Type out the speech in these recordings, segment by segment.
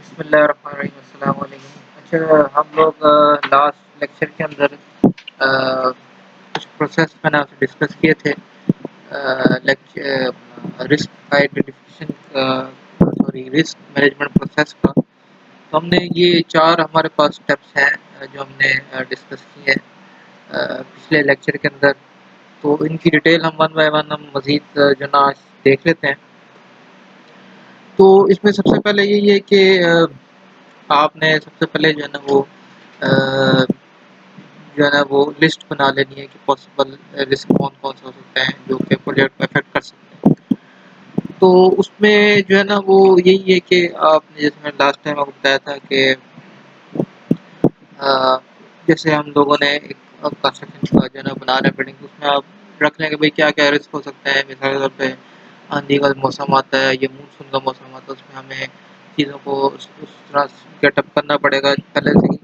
बिस्मिल्लाहिर्रहमानिर्रहीम, अस्सलाम वालेकुम। अच्छा, हम लोग लास्ट लेक्चर के अंदर कुछ प्रोसेस मैंने आपसे डिस्कस किए थे। रिस्क आइडेंटिफिकेशन का, सॉरी, रिस्क मैनेजमेंट प्रोसेस का। तो हमने ये 4 हमारे पास स्टेप्स हैं जो हमने डिस्कस किए हैं पिछले लेक्चर के अंदर। तो इनकी डिटेल हम वन बाय वन हम मज़ीद जो ना आज देख लेते हैं। तो इसमें सबसे पहले यही है कि आपने सबसे पहले जो है ना वो लिस्ट बना लेनी है कि पॉसिबल रिस्क कौन-कौन से हो सकते हैं जो कि प्रोजेक्ट को अफ़ेक्ट कर सकते हैं। तो उसमें जो है ना वो यही है कि आपने, जैसे मैंने लास्ट टाइम आपको बताया था कि अ, जैसे हम लोगों ने एक कंस्ट्रक्शन का जो है ना बना रहे हैं बिल्डिंग, उसमें आप रख लें कि भाई क्या-क्या रिस्क हो सकता है। मिसाल के तौर पे आंधी का मौसम आता है या मानसून का मौसम आता है, उसमें हमें चीज़ों को उस तरह गेटअप करना पड़ेगा पहले से ही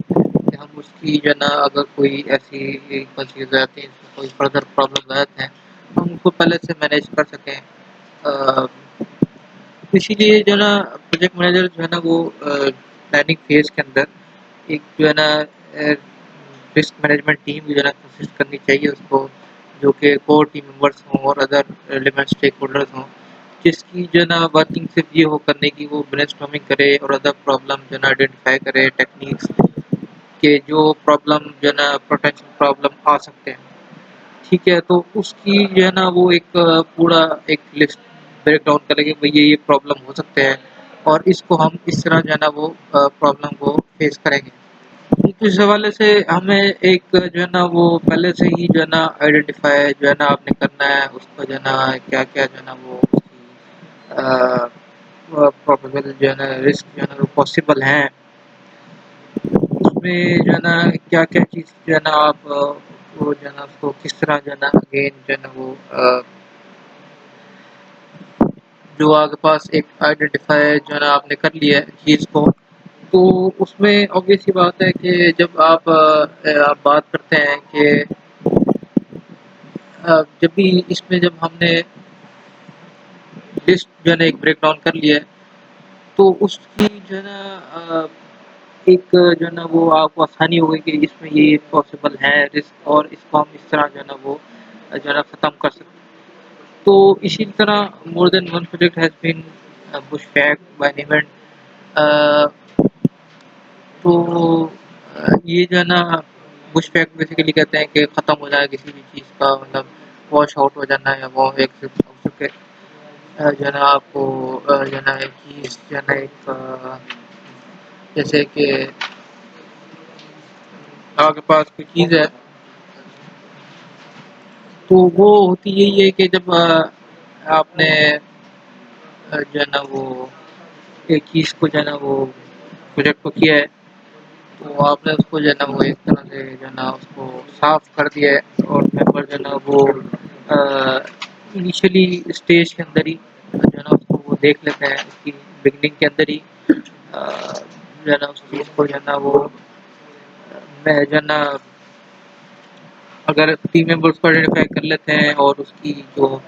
कि हम उसकी जो है ना, अगर कोई ऐसी कोई चीज़ आती है, कोई फर्दर प्रॉब्लम आ जाते हैं, तो हम उसको पहले से मैनेज कर सकें। इसीलिए जो है ना प्रोजेक्ट मैनेजर जो है ना वो प्लानिंग फेज़ के अंदर एक जो है ना रिस्क मैनेजमेंट टीम जो है ना कंसिस्ट करनी चाहिए उसको, जो कि कोर टीम मेंबर्स हों और अदर रिलेवेंट स्टेक होल्डर्स हों, जिसकी जो है ना वर्किंग सिर्फ ये हो करने की वो ब्रेनस्टॉर्मिंग करे और अदर प्रॉब्लम जो है ना आइडेंटिफाई करे, टेक्निक्स के जो प्रॉब्लम जो है ना पोटेंशियल प्रॉब्लम आ सकते हैं। ठीक है, तो उसकी जो है ना वो एक पूरा एक लिस्ट ब्रेक डाउन करेंगे, भई ये प्रॉब्लम हो सकते हैं और इसको हम इस तरह जो है ना वो प्रॉब्लम को फेस करेंगे। तो इस हवाले से हमें एक जो है ना वो पहले से ही जो है ना आइडेंटिफ़ाई जो है ना आपने करना है, उसको जो है ना क्या-क्या जो है ना वो अ, प्रोबेबल जो है ना रिस्क जो है ना वो पॉसिबल हैं। उसमें जो है ना क्या-क्या चीज़ जो है ना आप वो जो है ना उसको किस तरह जो है ना अगेन जो है ना वो जो आपके पास एक आइडेंटिफ़ाई जो है ना आपने कर लिया है चीज़ को, तो उसमें ऑब्वियस सी बात है कि जब आप बात करते हैं कि जब भी इसमें जब हमने लिस्ट जो है ना एक ब्रेक डाउन कर लिया है, तो उसकी जो है ना एक जो है ना वो आपको आसानी हो गई कि इसमें ये पॉसिबल है रिस्क और इसको हम इस तरह जो है ना वो जो है ना ख़त्म कर सकते हैं। तो इसी तरह more than one project has been pushed back by an event. Uh, तो ये जो है ना पुशबैक बेसिकली कहते हैं कि ख़त्म हो जाए किसी भी चीज़ का, मतलब वॉश आउट हो जाना है, वो एक से जो है ना आपको जो है ना एक चीज़ जो है ना एक जैसे कि आपके पास कोई चीज़ है, तो वो होती यही है कि जब आपने जो है ना वो एक चीज़ को जो है ना वो प्रोजेक्ट को किया है, तो आपने उसको जो है ना वो एक तरह से जो है ना उसको साफ कर दिया है और मेंबर जो है ना वो इनिशियली स्टेज के अंदर ही जो है ना उसको वो देख लेते हैं, उसकी बिगनिंग के अंदर ही जो है ना उस चीज़ को जो है ना वो मैं जो है ना अगर टीम मेंबर्स को आइडेंटिफाई कर लेते हैं और उसकी जो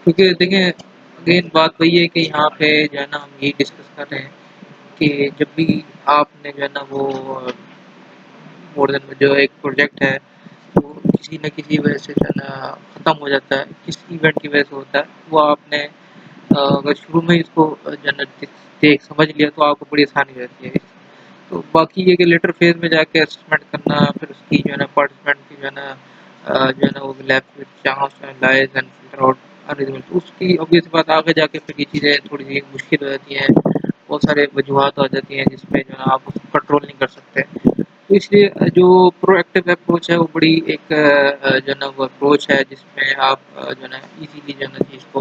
क्योंकि देखें अगेन बात वही है कि यहाँ पे जो है ना हम यही डिस्कस कर रहे हैं कि जब भी आपने जो है ना वो मोर देन जो एक प्रोजेक्ट है, वो किसी न किसी वजह से जो है ना ख़त्म हो जाता है, किस इवेंट की वजह से होता है, वो आपने अगर शुरू में ही इसको जो है ना देख समझ लिया तो आपको बड़ी आसानी रहती है। तो बाकी ये कि लेटर फेज़ में जाके असेसमेंट करना, फिर उसकी जो है ना पार्टिसिपेंट की जो है ना जो है ना वो left with chance and lies and filter out unresult, तो उसकी ऑब्वियस बात आगे जाके फिर ये चीज़ें थोड़ी-सी मुश्किल हो जाती हैं। बहुत सारे वजूहात आ जाती हैं जिसमें जो है ना आप उसको कंट्रोल नहीं कर सकते। तो इसलिए जो प्रोएक्टिव अप्रोच है वो बड़ी एक जो है ना वो अप्रोच है जिसमें आप जो है ना ईज़िली जो है ना चीज़ को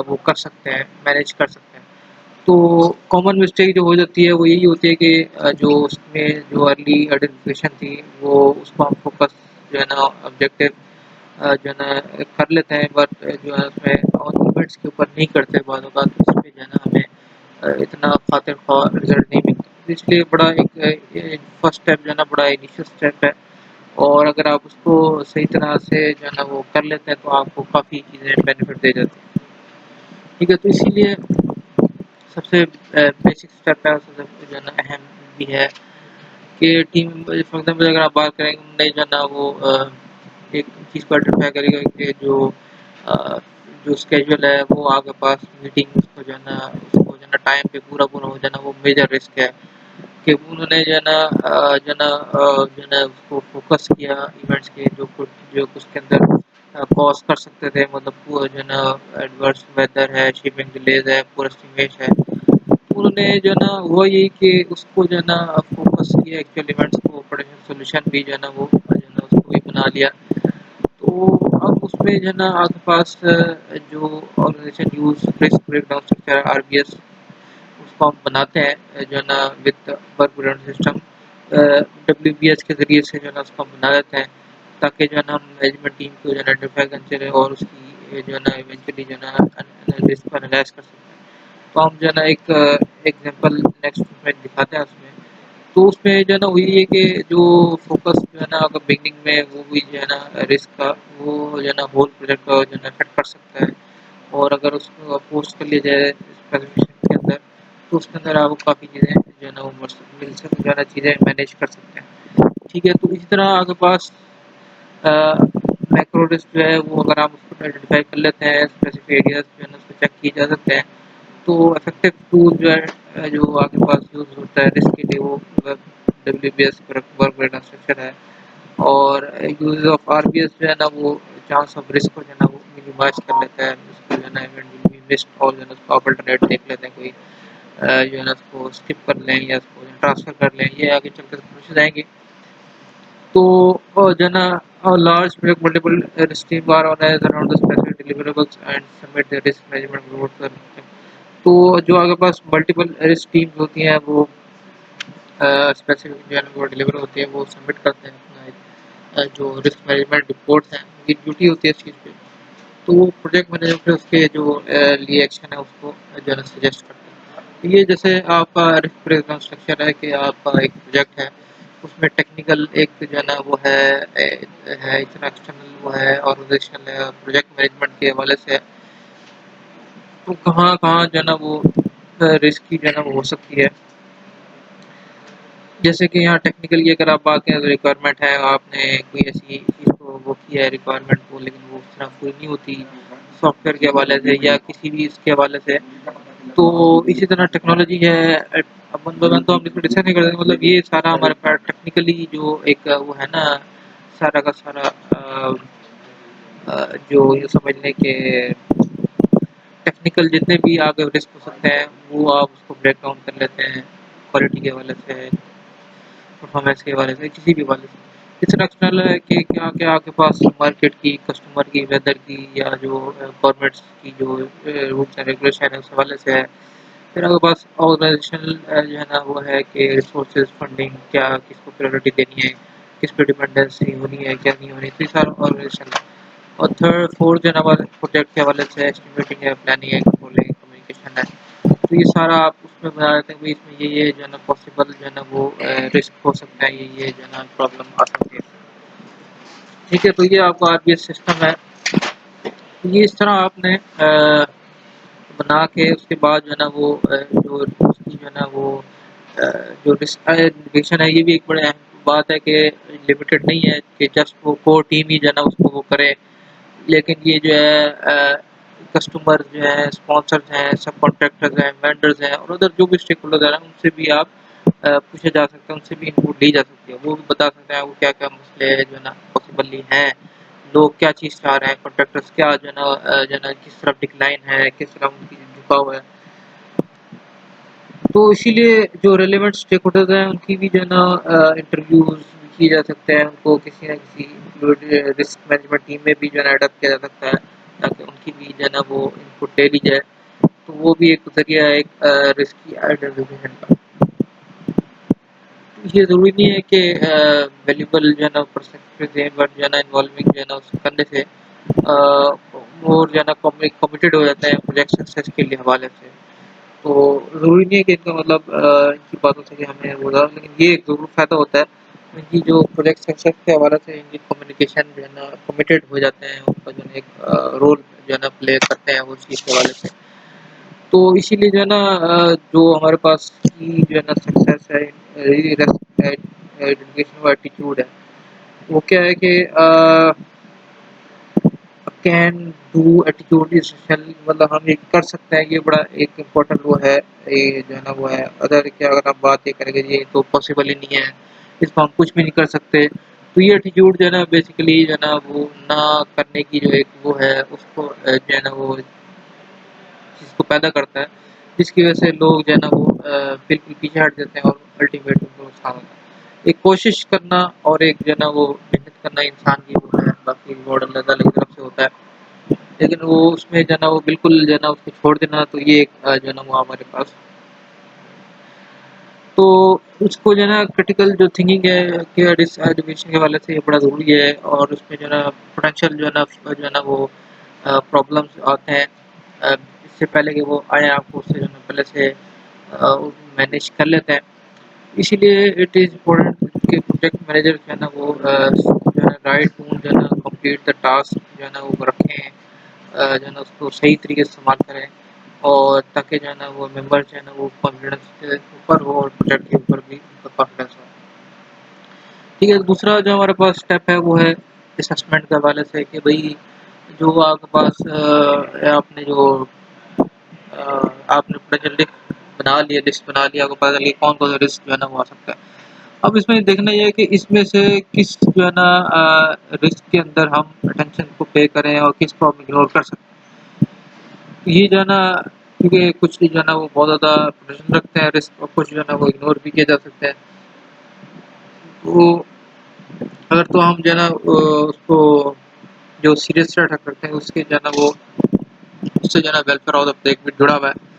वो कर सकते हैं, मैनेज कर सकते हैं। तो कॉमन मिस्टेक जो हो जाती है वो यही होती है कि जो उसमें जो अर्ली आइडेंटिफिकेशन थी वो उसको हम फोकस जो है ना ऑब्जेक्टिव जो है ना कर लेते हैं, बट जो है उसमें ऑन इवेंट्स के ऊपर नहीं करते बाद औक़ात, उसमें जो है ना हमें इतना खातिर-ख़्वाह रिज़ल्ट नहीं मिलता। तो इसलिए बड़ा एक फर्स्ट स्टेप जो है ना बड़ा इनिशियल स्टेप है और अगर आप उसको सही तरह से जो है ना वो कर लेते हैं तो आपको काफ़ी चीज़ें बेनिफिट दे जाती हैं। ठीक है, तो इसीलिए सबसे बेसिक स्टेप है, सबसे जो है ना अहम भी है कि टीम फॉर एग्जाम्पल अगर आप बात करें उनने जो है ना वो एक चीज़ को आइडेंटिफाई करेगा कि अ, जो स्केड्यूल है वो आपके पास मीटिंग उसको जो है ना टाइम पे पूरा पूरा हो जाना वो मेजर रिस्क है कि उन्होंने जो है ना उसको फोकस किया इवेंट्स के जो उसके अंदर कॉज कर सकते थे, मतलब पूरा जो है ना एडवर्स वेदर है, शिपिंग डिलेज है, पूरा स्टिमेट है। तो उन्होंने जो है ना हुआ यही कि उसको जो है ना फोकस किया एक्चुअल इवेंट्स को, पोटेंशियल सॉल्यूशन भी जो है ना वो जो है ना उसको भी बना लिया। तो अब उसमें जो है ना आपके पास जो organisation use risk breakdown structure RBS उसको हम बनाते हैं जो है ना with work production system WBS के ज़रिए से जो है ना उसको हम बना देते हैं ताकि जो है ना हम मैनेजमेंट टीम को जो है ना आइडेंटिफाई कर सकें और उसकी जो है ना इवेंचुअली जो है ना रिस्क को एनालाइज कर सकते हैं। तो हम जो है ना एक एग्जांपल नेक्स्ट में दिखाते हैं उसमें। तो उसमें जो है ना वही है कि जो फोकस जो है ना अगर बिगनिंग में वो भी जो है ना रिस्क का वो जो है ना होल प्रोजेक्ट का जो है ना इफेक्ट कर सकता है। और अगर उसको पोस्ट कर लिया जाए स्पेसिफिकेशन के अंदर तो उसके अंदर आपको काफ़ी चीज़ें जो है ना वो मिल सकती ज़्यादा चीज़ें मैनेज कर सकते हैं। ठीक है, तो इसी तरह आपके पास मैक्रो रिस्क जो है वो अगर आप उसको आइडेंटिफाई कर लेते हैं, स्पेसिफिक एरियाज जो है ना उसको चेक किए जा सकते हैं, तो इफेक्टिव टूल जो है जो आपके पास यूज़ होता है रिस्क के लिए वो डब्ल्यूबीएस वर्क ब्रेकडाउन स्ट्रक्चर है। और यूज ऑफ आरबीएस जो है ना वो चांस ऑफ रिस्क को जो है ना वो मिनिमाइज कर लेता है, उसको जो है ना इवेंट विल बी मिस्ड और जो है ना उसको अल्टरनेट देख लेते हैं कोई जो है ना उसको स्किप कर लें या उसको ट्रांसफर कर लें, ये आगे चलकर समझ जाएंगे। तो जो है ना large project multiple stream are organised around the specific deliverables and submit the risk management report कर सकते हैं। तो जो आपके पास मल्टीपल रिस्क टीम्स होती हैं वो स्पेसिफिक जो है ना वो डिलीवर होती है, वो सबमिट करते हैं अपना जो रिस्क मैनेजमेंट रिपोर्ट्स हैं उनकी ड्यूटी होती है इस चीज़ पे। तो वो प्रोजेक्ट मैनेजर फिर उसके जो लिए एक्शन है उसको जो है ना सजेस्ट करते हैं। तो ये जैसे आपका रिस्क ब्रेकडाउन स्ट्रक्चर है कि आपका एक प्रोजेक्ट है उसमें टेक्निकल एक जो है ना वो है इतना एक्सटर्नल वो है ऑर्गेनाइजेशनल है, प्रोजेक्ट मैनेजमेंट के हवाले से है। तो कहाँ कहाँ जो है ना वो रिस्क की जो है ना वो हो सकती है। जैसे कि यहाँ टेक्निकली अगर आप बात करें तो रिक्वायरमेंट है, आपने कोई ऐसी चीज़ को वो किया है रिक्वायरमेंट को लेकिन वो उस तरह पूरी नहीं होती सॉफ्टवेयर के हवाले से या किसी भी इसके हवाले से। तो इसी तरह टेक्नोलॉजी है अपन बगन तो हम इसको डिस्कस नहीं करते, मतलब ये सारा हमारे पास टेक्निकली जो एक वो है ना सारा का सारा जो ये समझ लें कि टेक्निकल जितने भी आगे रिस्क हो सकते हैं वो आप उसको ब्रेक डाउन कर लेते हैं क्वालिटी के हवाले से, परफॉर्मेंस के बारे से, किसी भी वाले से। इतना एक्सटर्नल है कि क्या क्या आपके पास मार्केट की, कस्टमर की, वेदर की या जो गवर्नमेंट्स की जो रूल्स एंड रेगुलेशन है उस हवाले से है। फिर आपके पास ऑर्गेनाइजेशनल जो है ना वो है कि रिसोर्सेज फंडिंग क्या किसको प्रायोरिटी देनी है, किस पे डिपेंडेंसी होनी है क्या नहीं होनी, तो ये सारा ऑर्गेनाइजेशन है। और थर्ड फोर्थ जो है ना हमारे प्रोजेक्ट के हवाले से एस्टिमेटिंग है, प्लानिंग है, कंट्रोलिंग, कम्युनिकेशन है। तो ये सारा आप उसमें बना देते हैं कि इसमें ये जो है ना पॉसिबल जो है ना वो रिस्क हो सकता है, ये जो है ना प्रॉब्लम आ सकती है। ठीक है, तो ये आपका आरबीएस सिस्टम है। ये इस तरह आपने बना के उसके बाद जो है ना वो जो उसकी जो है ना वो जो डिस्ट्रीब्यूशन है ये भी एक बड़े अहम बात है कि लिमिटेड नहीं है कि जस्ट वो कोर टीम ही जो है ना उसको वो करे, लेकिन ये जो है कस्टमर जो है, स्पॉन्सर्स हैं, सब कॉन्ट्रैक्टर्स हैं, वेंडर्स हैं और उधर जो भी स्टेक होल्डर हैं उनसे भी आप पूछे जा सकते हैं, उनसे भी इनपुट ली जा सकती है। वो भी बता सकते हैं वो क्या-क्या मसले जो है ना पॉसिबली हैं, लोग क्या चीज़ चाह रहे हैं, कॉन्ट्रैक्टर्स क्या जो है ना जो है ना किस तरफ डिक्लाइन है, किस तरफ उनकी झुकाव है। तो इसीलिए जो रेलेवेंट स्टेक होल्डर्स हैं उनकी भी जो है ना इंटरव्यूज़ किए जा सकते हैं, उनको किसी न किसी रिस्क मैनेजमेंट टीम में भी जो है ना एडॉप्ट किया जा सकता है ताकि उनकी भी जो है ना वो इनपुट ले ली जाए। तो वो भी एक ज़रिया है एक रिस्क की आइडेंटिफिकेशन का। ये ज़रूरी नहीं है कि वैल्यूएबल जो है ना पर्सपेक्टिव दें, बट जो है ना इन्वॉल्विंग जो है ना उसको करने से मोर जो है ना कमिटेड हो जाते हैं प्रोजेक्ट सक्सेस के लिए हवाले से। तो ज़रूरी नहीं है कि इनका मतलब इनकी बातों से कि हमें वो ज़्यादा, लेकिन ये एक ज़रूर फ़ायदा होता है इनकी जो प्रोजेक्ट सक्सेस के हवाले से इनकी कम्युनिकेशन जो है ना कमिटेड हो जाते हैं, उनका जो है एक रोल जो है ना प्ले करते हैं वो चीज़ के हवाले से। तो इसीलिए जो है ना जो हमारे पास की जो है ना सक्सेस है, डेडिकेशन और एटीट्यूड है, वो क्या है कि कैन डू एटीट्यूड इज मतलब हम ये कर सकते हैं, ये बड़ा एक इम्पोर्टेंट वो है, ये जो है ना वो है। अदर क्या अगर आप बात ये करेंगे ये तो पॉसिबल ही नहीं है, इसको हम कुछ भी नहीं कर सकते। तो ये एटीट्यूड जो है ना बेसिकली जो है ना वो ना करने की जो एक वो है उसको जो है ना वो चीज़ को पैदा करता है, जिसकी वजह से लोग जो है ना वो बिल्कुल पीछे हट जाते हैं और अल्टीमेट उनको नुकसान होता है। एक कोशिश करना और एक जो है ना वो मेहनत करना इंसान की वो है, बाकी वो अल्लाह ताला की तरफ से होता है। लेकिन वो उसमें जो है ना वो बिल्कुल जो है ना उसको छोड़ देना, तो ये एक जो है ना वो हमारे पास तो उसको जो है ना क्रिटिकल जो थिंकिंग है कि एजुकेशन के हवाले से ये बड़ा ज़रूरी है, और उसमें जो है ना पोटेंशियल जो है ना वो प्रॉब्लम्स आते हैं इससे पहले कि वो आए, आपको उससे जो है ना पहले से मैनेज कर लेते हैं। इसीलिए इट इज़ इम्पोर्टेंट कि प्रोजेक्ट मैनेजर जो है ना वो जो है ना राइट टूल जो है ना कंप्लीट द टास्क जो है ना वो रखें, जो है ना उसको सही तरीके से इस्तेमाल करें, और ताकि जो है ना वो मेंबर जो है ना वो कॉन्फिडेंस के ऊपर हो और प्रोजेक्ट के ऊपर भी उनका कॉन्फिडेंस हो। ठीक है, दूसरा जो हमारे पास स्टेप है वो है असेसमेंट के हवाले से कि भाई जो आपके पास आपने जो आपने प्रोजेक्ट बना लिया, लिस्ट बना लिया, आपको पता चल गया कौन कौन सा रिस्क जो है ना वो आ सकता है। अब इसमें देखना ये है कि इसमें से किस जो है ना रिस्क के अंदर हम अटेंशन को पे करें और किस को हम इग्नोर कर सकते हैं। ये जो है ना क्योंकि कुछ जो है ना वो बहुत ज़्यादा प्रेशर रखते हैं रिस्क, और कुछ जो है ना वो इग्नोर भी किए जा सकते हैं। तो अगर तो हम जो है ना उसको जो सीरियस रख सकते हैं उसके जो है ना वो उससे जो है ना वेलफेयर ऑफ द पब्लिक भी जुड़ा हुआ है।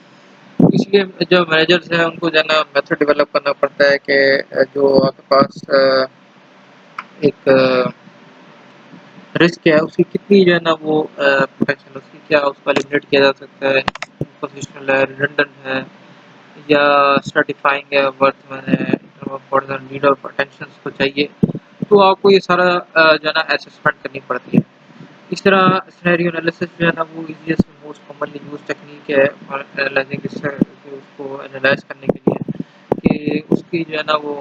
इसलिए जो मैनेजर्स हैं उनको जो है ना मेथड डेवलप करना पड़ता है कि जो आपके पास एक रिस्क है उसकी कितनी जो है ना वो प्रोटेक्शन उसकी क्या उसका लिमिट किया जा सकता है, पोजिशनल है, रिडंडेंट है, या स्ट्रेटिफाइंग है, वर्थमैन है, फर्दर नीड ऑफ अटेंशन को चाहिए। तो आपको ये सारा जो है ना असेसमेंट करनी पड़ती है। इस तरह सिनेरियो एनालिसिस जो है ना वो easiest most commonly use technique है फॉर एनालाइजिंग उसको एनालाइज करने के लिए कि उसकी जो है ना वो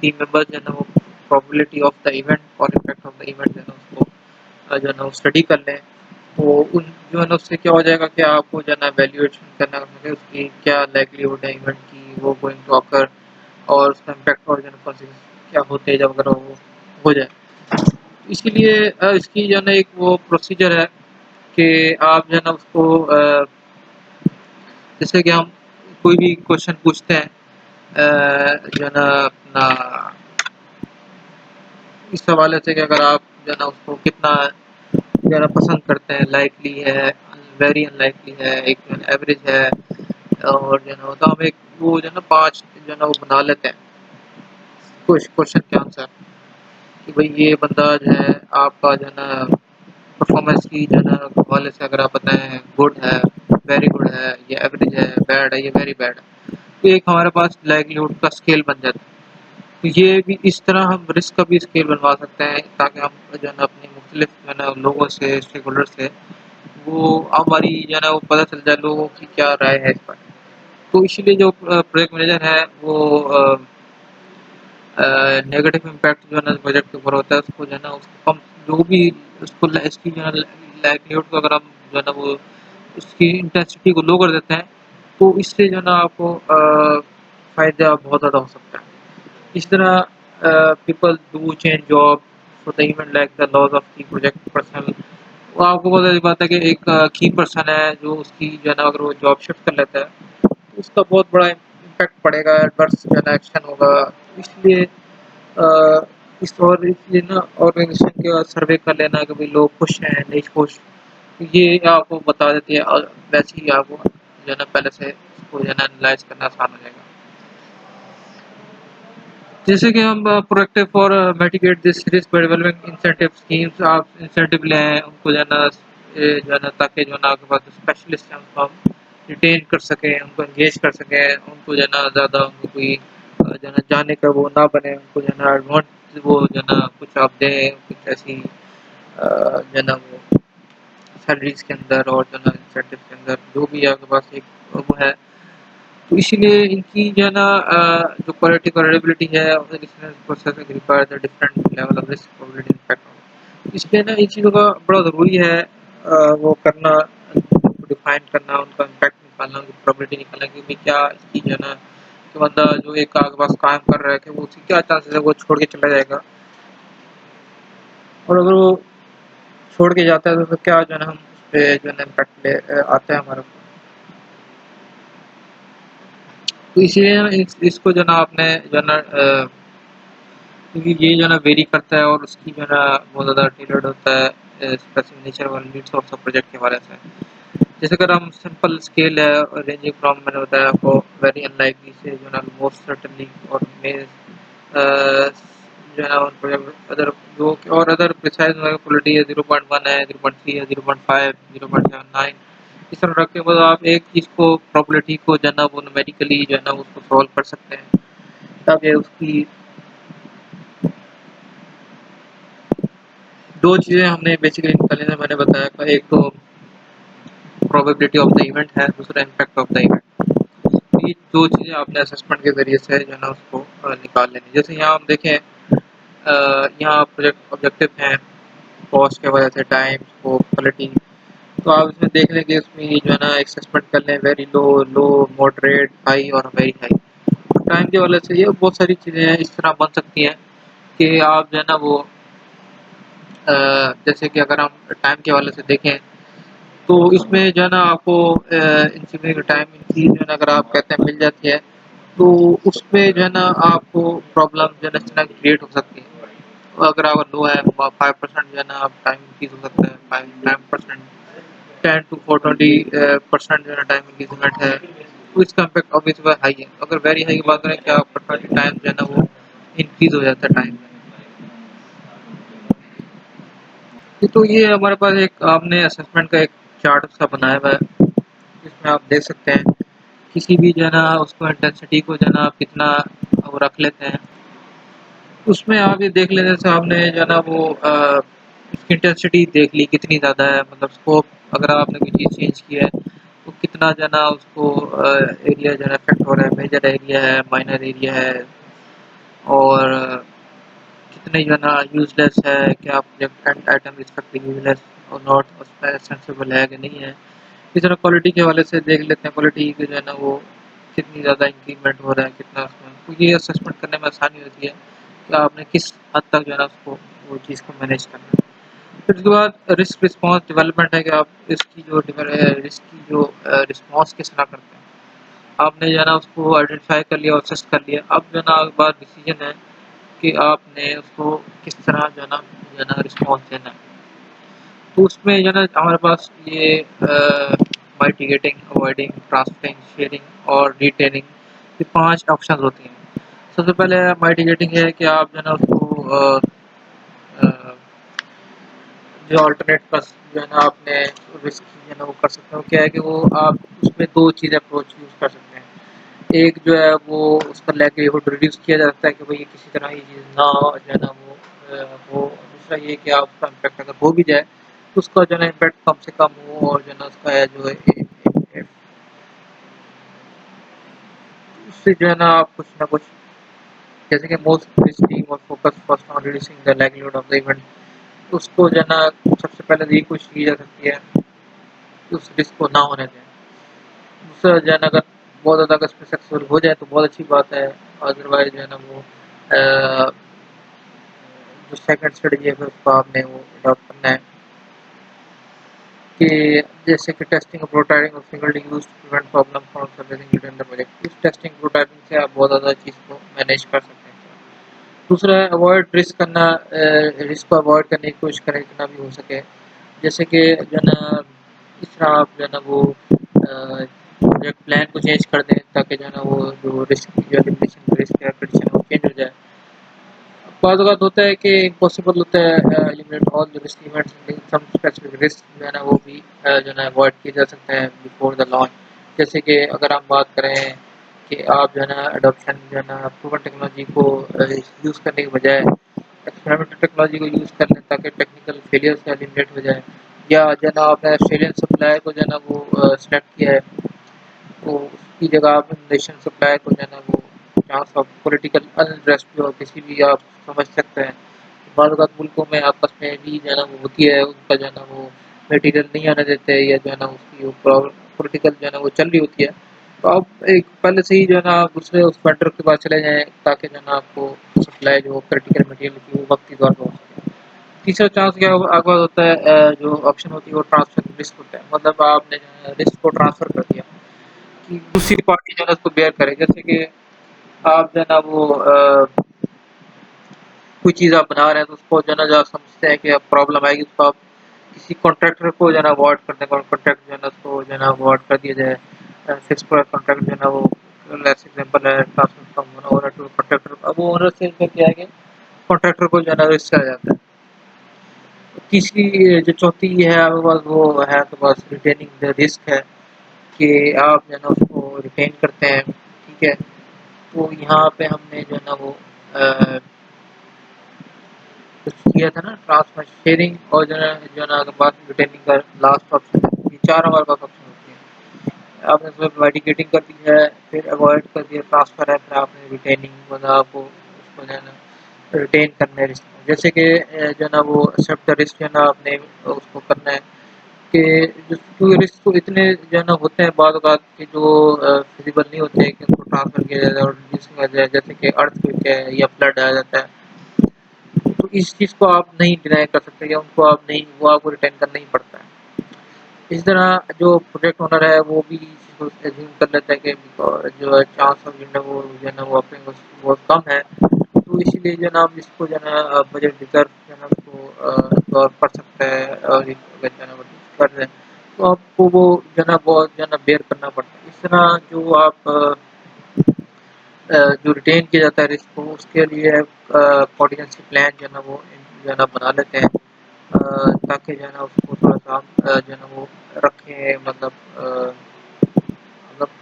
टीम मेंबर्स जो है ना वो प्रोबेबिलिटी ऑफ द इवेंट और इम्पैक्ट ऑफ द इवेंट जो है ना उसको जो है ना वो स्टडी कर लें। तो उन जो है ना उससे क्या हो जाएगा कि आपको जो है ना वैल्यूएशन करना है उसकी क्या लाइक्लीहुड है इवेंट की वो गोइंग टू ऑकर, और उसका इम्पैक्ट और जो है ना क्या होते हैं जब अगर वो हो जाए। इसीलिए इसकी जो है ना एक वो प्रोसीजर है कि आप जो है ना उसको जैसे कि हम कोई भी क्वेश्चन पूछते हैं जो है ना अपना इस हवाले से कि अगर आप जो है ना उसको कितना जो है ना पसंद करते हैं, लाइकली है, वेरी अनलाइकली है, एक जो है एवरेज है, और जो है ना तो हम एक वो जो है ना 5 जो है ना वो बना लेते हैं कुछ क्वेश्चन के आंसर कि भाई ये बंदा जो है आपका जो है ना परफॉर्मेंस की जो है ना हवाले से अगर आप बताएं गुड है, वेरी गुड है, ये एवरेज है, बैड है, ये वेरी बैड है, तो एक हमारे पास लाइवलीहुड का स्केल बन जाता है। तो ये भी इस तरह हम रिस्क का भी स्केल बनवा सकते हैं ताकि हम जो है ना अपने मुख्तलिफ जो है ना लोगों से, स्टेक होल्डर से वो हमारी जो है ना वो पता चल जाए लोगों की क्या राय है इस पर। तो इसीलिए जो प्रोजेक्ट मैनेजर है वो नेगेटिव इम्पैक्ट जो है ना प्रोजेक्ट के ऊपर होता है उसको जो है ना उसको कम जो भी उसको इसकी जो है लाइवलीहुड को अगर हम जो है ना वो उसकी इंटेंसिटी को लो कर देते हैं, तो इससे जो है ना आपको फ़ायदा बहुत ज़्यादा हो सकता है। इस तरह people do change job for the event like the loss of की प्रोजेक्ट पर्सन। वो आपको बहुत सारी बात है कि एक की पर्सन है जो उसकी जो है ना अगर वो जॉब शिफ्ट कर लेता है तो उसका बहुत बड़ा इम्पैक्ट पड़ेगा, एडवर्स जो है ना एक्शन होगा। इसलिए अ, इस और इसलिए ना ऑर्गेनाइजेशन का सर्वे कर लेना कि भाई लोग खुश हैं नहीं खुश, ये आपको बता देती है, और वैसे ही आपको जो है ना पहले से इसको जो है ना एनालाइज करना आसान हो जाएगा। जैसे कि हम proactive for mitigate this risk by developing incentive schemes, आप इंसेंटिव लें उनको जो है ना जो है ना ताकि जो है ना आपके पास स्पेशलिस्ट हैं उनको हम रिटेन कर सकें, उनको एंगेज कर सकें, उनको जो है ना ज़्यादा उनको कोई जो है ना जाने का वो ना बने, उनको जो है ना एडवांस वो जो है ना कुछ आप दें, कुछ ऐसी जो है ना वो सैलरीज के अंदर और जो ना इंसेंटिव के अंदर जो भी आपके पास एक वो है, तो इसीलिए इनकी जो है ना जो क्वालिटी क्रेडिबिलिटी है processing require the different level of risk probability impact. इसलिए ना इन चीज़ों का बड़ा ज़रूरी है वो करना, डिफाइन करना, उनका इम्पैक्ट निकालना, उनकी प्रोबेबिलिटी निकालना कि भाई क्या इसकी जो है ना कि बंदा जो एक आपके पास काम कर रहा है कि वो उसकी क्या चांसेस है वो छोड़ के चला जाएगा, और अगर वो छोड़ के जाता है तो फिर क्या जो है ना हम उस पे जो है ना इम्पैक्ट आता है हमारे ऊपर। तो इसीलिए ना इसको जो है ना आपने जो है ना क्योंकि ये जो है ना वेरी करता है और उसकी जो है ना बहुत ज़्यादा टेलर्ड होता है स्पेसिफिक नेचर और नीड्स ऑफ द प्रोजेक्ट के हवाले से। जैसे अगर हम सिंपल स्केल है रेंजिंग फ्रॉम मैंने बताया आपको वेरी अनलाइकली से जो है ना मोस्ट सर्टेनली और मे जो है ना प्रोजेक्ट अदर जो और अदर प्रिसाइज क्वालिटी है 0.1 है 0.3 है 0.5 0.79 इस तरह रख के मतलब आप एक चीज़ को प्रोबेबिलिटी को जो है ना वो न्यूमेरिकली जो है ना उसको सॉल्व कर सकते हैं ताकि उसकी दो चीज़ें हमने बेसिकली निकाली हैं मैंने बताया था, एक तो प्रोबेबिलिटी ऑफ द इवेंट है, दूसरा इम्पैक्ट ऑफ द इवेंट। ये दो चीज़ें आपने असेसमेंट के ज़रिए से जो है ना उसको निकाल लेनी। जैसे यहाँ हम देखें यहाँ प्रोजेक्ट ऑब्जेक्टिव हैं कॉस्ट के वजह से टाइम स्कोप क्वालिटी, तो आप इसमें देख लें कि इसमें ये जो है ना असेसमेंट कर लें वेरी लो लो मॉडरेट हाई और वेरी हाई। टाइम के वजह से ये बहुत सारी चीज़ें इस तरह बन सकती हैं कि आप जो है ना वो जैसे कि अगर हम टाइम के हवाले से देखें तो इसमें जो है ना आपको इंक्रीमेंट टाइम इंक्रीज जो है ना अगर आप कहते हैं मिल जाती है तो उसमें जो है ना आपको प्रॉब्लम जो है ना इस तरह क्रिएट हो सकती है। तो अगर आप लो है 5% जो है ना आप टाइम इंक्रीज हो सकता है 5% 10 to 420% जो है ना टाइम इंक्रीजमेंट है, तो इसका इम्पैक्ट ऑब्वियसली हाई है। अगर वेरी हाई की बात करें कि आपका टाइम जो है ना वो इंक्रीज हो जाता है टाइम। तो ये हमारे पास एक आपने असेसमेंट का एक चार्ट सा बनाया हुआ है जिसमें आप देख सकते हैं किसी भी जो है ना उसको इंटेंसिटी को जो है ना आप कितना वो रख लेते हैं, उसमें आप ये देख लेने से आपने जो है ना वो उसकी इंटेंसिटी देख ली कितनी ज़्यादा है, मतलब स्कोप अगर आपने कोई चीज़ चेंज की है तो कितना जो है ना उसको एरिया जो है इफेक्ट हो रहा है, मेजर एरिया है माइनर एरिया है और कितने जो है ना यूजलेस है, क्या प्रोजेक्ट आइटम रिस्पेक्टिव यूजलेस और नॉट उस पर सेंसिबल है कि नहीं है। इस तरह क्वालिटी के हवाले से देख लेते हैं क्वालिटी की जो है ना वो कितनी ज़्यादा इंक्रीमेंट हो रहा है कितना उसमें, तो ये असेसमेंट करने में आसानी होती है कि आपने किस हद तक जो है ना उसको वो चीज़ को मैनेज करना है। फिर उसके बाद रिस्क रिस्पॉन्स डेवलपमेंट है कि आप इसकी जो रिस्क की जो रिस्पॉन्स किस तरह करते हैं। आपने जो है ना उसको आइडेंटिफाई कर लिया और असेस कर लिया, अब जो है ना बाद डिसीजन है कि आपने उसको किस तरह जो है ना रिस्पॉन्स देना है। तो उसमें जो है ना हमारे पास ये माइटिगेटिंग अवॉइडिंग ट्रांसफरिंग शेयरिंग और रिटेनिंग ये 5 ऑप्शन होती हैं। सबसे पहले माइटिगेटिंग है कि आप जो है ना उसको अ, जो अल्टरनेट पर जो है ना आपने रिस्क जो है ना वो कर सकते हो, क्या है कि वो आप उसमें 2 चीज़ अप्रोच यूज़ कर सकते हैं। एक जो है वो उसका लाइक्लीहुड रिड्यूस किया जा सकता है कि भाई ये किसी तरह ये चीज़ ना हो जो है ना वो हो। दूसरा ये कि आप उसका इम्पैक्ट अगर हो भी जाए तो उसका जो है ना इम्पैक्ट कम से कम हो और जो है ना उसका है जो है उससे जो है ना आप कुछ ना कुछ जैसे कि मोस्ट टीम और focus first on reducing the likelihood of the event, उसको जो है ना सबसे पहले तो ये कोशिश की जा सकती है कि उस रिस्क को ना होने दें। दूसरा जो है ना अगर बहुत ज़्यादा अगर इसमें सक्सेसफुल हो जाए तो बहुत अच्छी बात है, अदरवाइज जो है ना वो जो सेकंड स्ट्रेटजी है फिर उसको आपने वो अडॉप्ट करना है कि जैसे कि टेस्टिंग और prototyping of single use to prevent problem from surfacing during the project. इस टेस्टिंग प्रोटोटाइपिंग से आप बहुत ज़्यादा चीज़ को मैनेज कर सकते हैं। दूसरा है अवॉइड रिस्क करना, रिस्क को अवॉइड करने की कोशिश करें जितना भी हो सके। जैसे कि जो है ना इस तरह आप जो है ना वो प्रोजेक्ट प्लान को चेंज कर दें ताकि जो है ना वो जो रिस्क की जो एलिमिनेशन रिस्क या प्रेडिक्शन है वो चेंज हो जाए। बाद वक़्त होता है कि इम्पॉसिबल होता है eliminate all the risk events, some specific risk जो है ना वो भी जो है ना अवॉइड किए जा सकते हैं बिफोर द लॉन्च। जैसे कि अगर हम बात करें कि आप जो है ना एडॉप्शन जो है ना प्रूवन टेक्नोलॉजी को यूज़ करने के बजाय एक्सपेरिमेंटल टेक्नोलॉजी को यूज़ कर लें ताकि टेक्निकल फेलियर से एलिमिनेट हो जाए। या जो है ना आपने ऑस्ट्रेलियन सप्लायर को जो है ना वो सिलेक्ट किया है, तो उसकी जगह आप नेशन सप्लायर को जो है ना वो चांस ऑफ पॉलिटिकल अनरेस्ट जो किसी भी आप समझ सकते हैं। बाज़-औक़ात मुल्कों में आपस में भी जो है ना वो होती है, उनका जो है ना वो मटीरियल नहीं आने देते या जो है ना उसकी वो पॉलिटिकल जो है ना वो चल रही होती है। तो आप एक पहले से ही जो है ना आप दूसरे उस वेंडर के पास चले जाएँ ताकि जो है ना आपको सप्लाई जो क्रिटिकल मटीरियल की वो वक़्ती तौर पे हो सके। तीसरा चांस क्या आपके पास होता है जो ऑप्शन होती है वो ट्रांसफर रिस्क होता है। मतलब आपने जो है रिस्क को ट्रांसफर कर दिया कि दूसरी पार्टी जो है ना उसको बेयर करे। जैसे कि आप जो है ना वो कोई चीज़ आप बना रहे हैं तो उसको जो है ना जो आप समझते हैं कि अब प्रॉब्लम आएगी, उसको आप किसी कॉन्ट्रैक्टर को जो है ना अवॉइड कर दें, कॉन्ट्रैक्ट जो है ना उसको जो है ना अवॉइड कर दिया जाए। फिक्स प्राइस कॉन्ट्रैक्ट जो है ना वो लेट्स एग्ज़ाम्पल है transfer from owner to contractor. अब वो ओनर से फिर क्या है कि कॉन्ट्रैक्टर को जो है ना रिस्क आ जाता है। तीसरी जो चौथी है आपके पास वो है आपके पास रिटेनिंग द रिस्क है कि आप जो है ना उसको रिटेन करते हैं, ठीक है? तो यहाँ पे हमने जो है ना वो अ, कुछ किया था ना ट्रांसफर शेयरिंग और जो है ना आपके पास रिटेनिंग का लास्ट ऑप्शन है। ये 4 हमारे पास ऑप्शन होती है। आपने उसमें मेडिकेटिंग कर दी है, फिर अवॉइड कर दिया ट्रांसफर है, फिर आपने रिटेनिंग मतलब आपको उसको जो है ना रिटेन करना है रिस्क। जैसे कि जो है ना वो एक्सेप्ट द रिस्क जो है ना आपने उसको करना है कि जो क्योंकि रिस्क तो इतने जो है ना होते हैं बाद औक़ात कि जो फिज़िबल नहीं होते हैं कि उनको ट्रांसफर किया जाए और रिस्क आ जाए, जैसे कि अर्थक्वेक है या फ्लड आ जाता है। तो इस चीज़ को आप नहीं डिनाई कर सकते या उनको आप नहीं वो आपको रिटेन करना ही पड़ता है। इसी तरह जो प्रोजेक्ट ओनर है वो भी इस चीज़ को अज़्यूम कर लेता है कि जो है चांस ऑफ जो है ना वो अपने को बहुत कम है। तो इसीलिए जो है ना हम इसको जो है ना बजट रिज़र्व जो है ना उसको इग्नोर कर सकते हैं और अगर जो है ना वो कर रहे हैं, तो आपको वो जो है ना बहुत जो है ना बेयर करना पड़ता है। इस तरह जो आप जो रिटेन किया जाता है रिस्क को उसके लिए कॉन्टिजेंसी प्लान जो है ना वो जो है ना बना लेते हैं ताकि जो है ना उसको थोड़ा-सा जो है ना वो रखें मतलब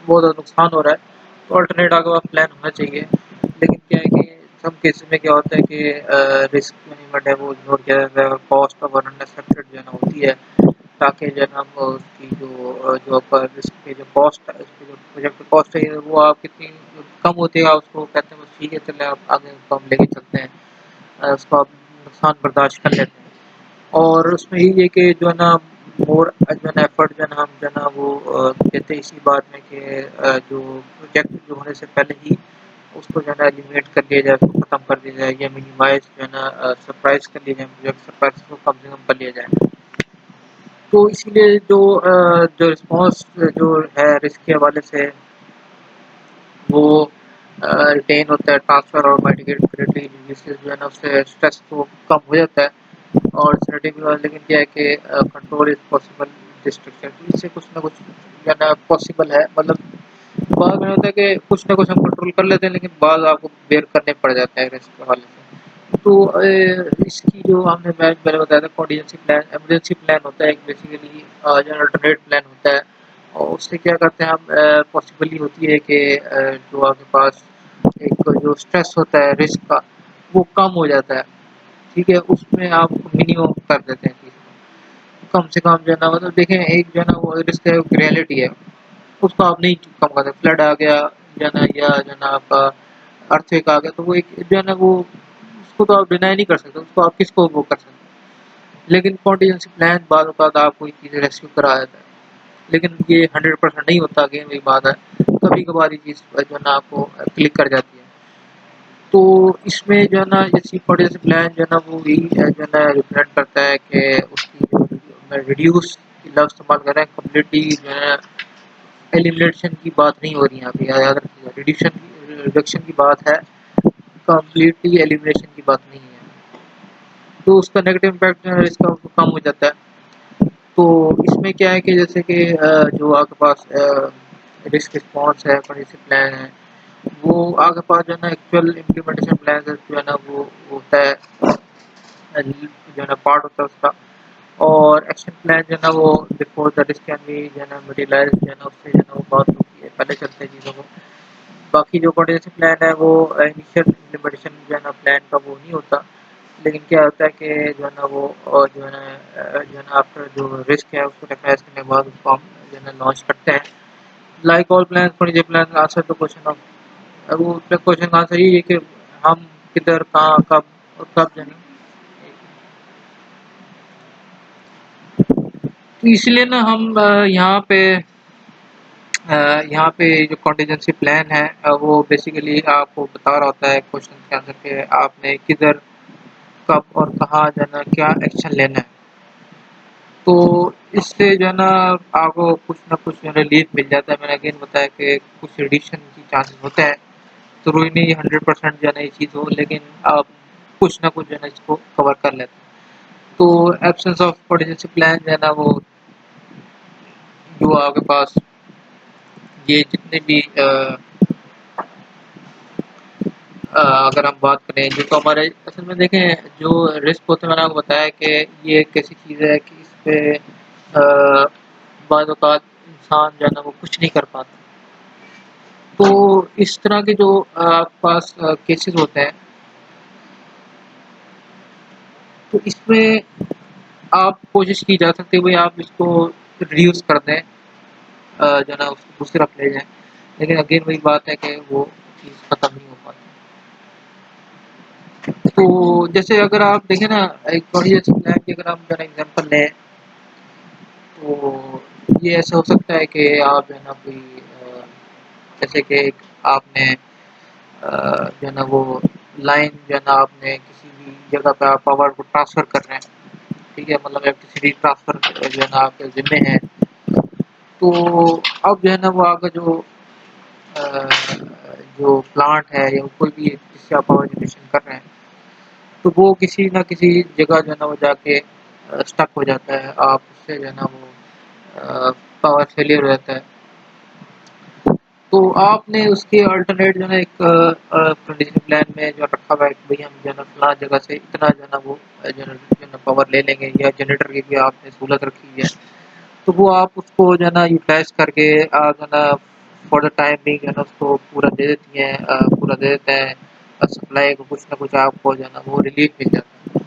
बहुत ज़्यादा नुकसान हो रहा है, तो अल्टरनेट आपके पास प्लान होना चाहिए। लेकिन क्या है कि सम केसेस में क्या होता है कि रिस्क मैनेजमेंट है वो इग्नोर किया जाता है और कॉस्ट ऑफ अनएक्सपेक्टेड जो है ना होती है, ताकि जो है ना हम उसकी जो आपका रिस्क की जो कॉस्ट है, उसकी जो प्रोजेक्ट की कॉस्ट है वो आप कितनी कम होती है, आप उसको कहते हैं बस ठीक है चलें आप आगे उसको हम लेके चलते हैं। उसको आप नुकसान बर्दाश्त कर लेते हैं। और उसमें यही है कि जो है ना मोर जो है ना एफर्ट जो है ना हम जो है ना वो देते हैं इसी बात में कि जो प्रोजेक्ट जो होने से पहले ही उसको जो है ना एलिमिनेट कर दिया जाए, उसको ख़त्म कर दिया जाए या मिनिमाइज़ जो है ना सरप्राइज़ कर लिया जाए, प्रोजेक्ट सरप्राइज़ को कम से कम कर लिया जाए। तो इसीलिए जो रिस्पॉन्स जो है रिस्क के हवाले से वो रिटेन होता है ट्रांसफ़र और माइटिगेट जिससे जो है ना उससे स्ट्रेस तो कम हो जाता है। और स्टार्टिंग लेकिन क्या है कि कंट्रोल इज़ पॉसिबल डिस्ट्रक्शन इससे कुछ ना कुछ जो है ना पॉसिबल है मतलब बाद में होता है कि कुछ ना कुछ हम कंट्रोल कर लेते हैं लेकिन बाद आपको बेयर करने पड़ जाते हैं रिस्क के हवाले से। तो इसकी जो हमने मैं पहले बताया था कॉन्टिजेंसी प्लान इमरजेंसी प्लान होता है एक बेसिकली जो अल्टरनेट प्लान होता है और उससे क्या करते हैं हम पॉसिबल ये होती है कि जो आपके पास एक जो स्ट्रेस होता है रिस्क का वो कम हो जाता है। ठीक है, उसमें आप मिनिमम कर देते हैं चीज़ को। कम से कम जो है ना मतलब देखें एक जो है ना वो रिस्क है, एक रियलिटी है, उसको आप नहीं कम कर सकते। फ्लड आ गया जो है ना या जो है ना आपका अर्थक्वेक आ गया तो वो एक जो है ना वो उसको तो आप डिनाई नहीं कर सकते, उसको आप किसको वो कर सकते हैं। लेकिन कॉन्टिजेंसी प्लान बाद औक़ात आपको कोई चीज़ रेस्क्यू करा देता है। लेकिन ये 100% नहीं होता अगेन वही बात है। कभी-कभार ये चीज़ जो है ना आपको क्लिक कर जाती है। तो इसमें जो है ना इसी कॉन्टिजेंसी प्लान जो है ना वो यही जो है ना रिप्रेज़ेंट करता है कि उसकी जो मैं रिड्यूस लफ्ज़ इस्तेमाल कर रहे हैं कंप्लीटली जो है एलिमिनेशन की बात नहीं हो रही है यहाँ पे याद रखिएगा रिडक्शन की बात है, कंप्लीटली एलिमिनेशन की बात नहीं है। तो उसका नेगेटिव इम्पैक्ट जो है इसका कम हो जाता है। तो इसमें क्या है कि जैसे कि जो आपके पास रिस्क रिस्पॉन्स है, पॉलिसी प्लान है, वो आपके पास जो है ना एक्चुअल इम्प्लीमेंटेशन प्लान जो है ना वो होता है जो है ना पार्ट होता है उसका और एक्शन प्लान जो है ना वो before the risk can be जो है ना मटेरियलाइज़ जो है ना उससे जो है ना वो बात होती है, पहले चलते हैं चीज़ों को। बाकी जो कॉन्टिजेंसी प्लान है वो इनिशियल इम्प्लीमेंटेशन जो है ना प्लान का वो नहीं होता। लेकिन क्या होता है कि जो है ना वो जो है ना आफ्टर जो रिस्क है उसको रिकग्नाइज करने के बाद उसको हम जो है ना लॉन्च करते हैं। Like all plan for plan answer to question of, वो उसका क्वेश्चन का आंसर यही है कि हम किधर कहाँ कब और कब जाना। तो इसलिए ना हम यहाँ पे जो कॉन्टीजेंसी प्लान है वो बेसिकली आपको बता रहा होता है क्वेश्चन के आंसर के आपने किधर कब और कहाँ जाना क्या एक्शन लेना है। तो इससे जो है ना आपको कुछ ना कुछ जो है रिलीफ मिल जाता है। मैंने अगेन बताया कि कुछ एडिशन की चांसेस होते हैं, ज़रूरी नहीं 100% जो है ना ये चीज़ हो, लेकिन आप कुछ ना कुछ जो है ना इसको कवर कर लेते हैं। तो एब्सेंस ऑफ कॉन्टीजेंसी प्लान जो है ना वो जो आपके पास ये जितने भी अगर हम बात करें जो तो हमारे असल में देखें जो रिस्क होते हैं, मैंने आपको बताया कि ये एक ऐसी चीज़ है कि इस पे बाद औक़ात इंसान जो है ना वो कुछ नहीं कर पाता। तो इस तरह के जो आपके पास केसेस होते हैं, तो इसमें आप कोशिश की जा सकती है भाई आप इसको रिड्यूस कर दें, जो है ना उसको दूसरी तरफ ले जाएँ। लेकिन अगेन वही बात है कि वो चीज़ खत्म नहीं हो पाती। तो जैसे अगर आप देखें ना एक बड़ी अच्छी प्लान की अगर हम जो है ना एग्ज़ाम्पल लें, तो ये ऐसा हो सकता है कि आप जो है ना कोई जैसे कि एक आपने जो है ना वो लाइन जो है ना आपने किसी भी जगह पे आप पावर को ट्रांसफ़र कर रहे हैं, ठीक है? मतलब इलेक्ट्रिसिटी ट्रांसफ़र जो है ना आपके ज़िम्मे है। तो अब जो है ना वो आपका अ, जो प्लांट है या कोई भी जिससे आप पावर जनरेशन कर रहे हैं, तो वो किसी न किसी जगह जो है ना वो जाके स्टक हो जाता है। आप उससे जो है ना वो पावर फेलियर हो जाता है। तो आपने उसके अल्टरनेट जो है ना एक कंडीशन प्लान में जो रखा हुआ है कि भई हम जो है ना फलाँ जगह से इतना जो है ना वो जो है ना पावर ले लेंगे या जनरेटर की भी आपने सहूलत रखी हुई है। तो वो आप उसको जो है ना यूटिलाइज़ करके आप जो है ना फॉर द टाइम बीइंग जो है ना उसको पूरा दे देती हैं, पूरा दे देते हैं सप्लाई को कुछ ना कुछ आपको जो है ना वो रिलीफ़ मिल जाता है।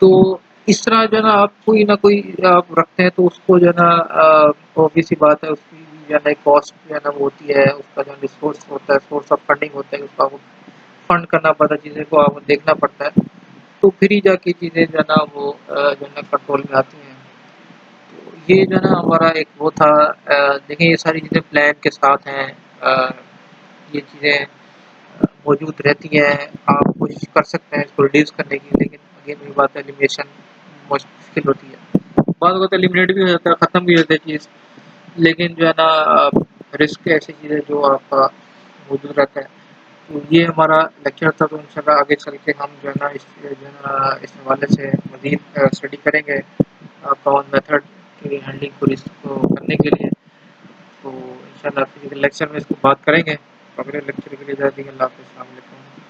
तो इस तरह जो है ना आप कोई ना कोई आप रखते हैं तो उसको जो है ना ऑब्वियस सी बात है उसकी भी जो है ना एक कॉस्ट जो है ना वो होती है, उसका जो रिसोर्स होता है, सोर्स ऑफ फंडिंग होता है, उसको आपको फंड करना पड़ता है, चीज़ें को आपको देखना पड़ता है। तो फिर ही जाके चीज़ें जो है ना वो जो है ना कंट्रोल में आती हैं। तो ये जो है ना हमारा एक वो था देखिए ये सारी चीज़ें प्लान के साथ हैं। ये चीज़ें मौजूद रहती हैं, आप कोशिश कर सकते हैं इसको रिड्यूस करने की, लेकिन अगेन वही बात है एलिमिनेशन मुश्किल होती है। बाद वक़्त एलिमिनेट भी हो जाता है, ख़त्म भी हो जाता है चीज़, लेकिन जो है ना रिस्क ऐसी चीज़ है जो आपका मौजूद रहता है। तो ये हमारा लेक्चर था, तो इंशाल्लाह आगे चल के हम जो है ना इस हवाले से मज़ीद स्टडी करेंगे कॉमन मेथड की हैंडलिंग को रिस्क को करने के लिए। तो इंशाल्लाह फिर लेक्चर में इसको बात करेंगे। अगले लेक्चर के लिए इजाज़त दीजिए। अल्लाह हाफ़िज़। अस्सलाम वालेकुम।